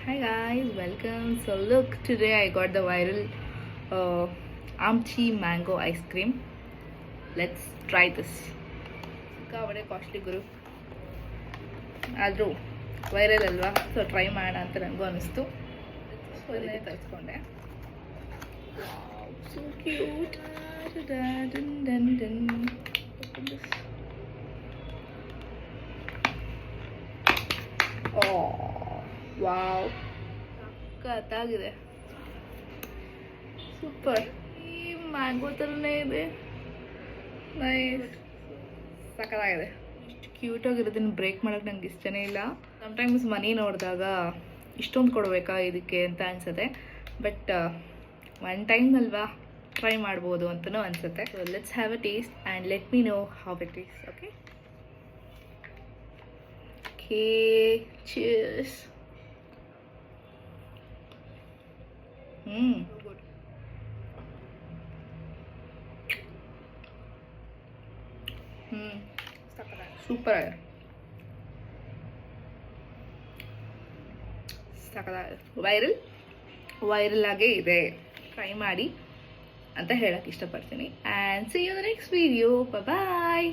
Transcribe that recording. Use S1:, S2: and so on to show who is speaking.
S1: Hi guys, welcome. So look, today I got the viral Amchi mango ice cream. Let's try this. ಸಿಕ್ಕಾಬಡೆ costly ಗುರು, ಆದರೂ viral ಅಲ್ವಾ, so try ಮಾಡೋಣ ಅಂತ ನನಗೂ ಅನಿಸ್ತು. ಅದನ್ನೇ ತರಿಸ್ಕೊಂಡೆ. So cute. ವಾವ್, ಸಖತ್ತಾಗಿದೆ, ಸೂಪರ್. ಈ ಮ್ಯಾಂಗೋ ಥರನೇ ಇದೆ, ನೈಸ್, ಸಖತ್ತಾಗಿದೆ. ಇಷ್ಟು ಕ್ಯೂಟಾಗಿರೋದನ್ನು ಬ್ರೇಕ್ ಮಾಡೋಕ್ಕೆ ನಂಗೆ ಇಷ್ಟನೇ ಇಲ್ಲ. ಸಮ್ಟೈಮ್ಸ್ ಮನಿ ನೋಡಿದಾಗ ಇಷ್ಟೊಂದು ಕೊಡಬೇಕಾ ಇದಕ್ಕೆ ಅಂತ ಅನಿಸುತ್ತೆ, ಬಟ್ ಒನ್ ಟೈಮ್ ಅಲ್ವಾ, ಟ್ರೈ ಮಾಡ್ಬೋದು ಅಂತಲೂ ಅನಿಸುತ್ತೆ. So let's have a taste and let me know how it is. Okay, cheers. Good. Super ಆಗಿದೆ, ಸಖತ್ತಾಗಿದೆ. ವೈರಲ್ ಆಗೇ ಇದೆ, ಟ್ರೈ ಮಾಡಿ ಅಂತ ಹೇಳಕ್ಕೆ ಇಷ್ಟಪಡ್ತೀನಿ. And see you the next video. Bye.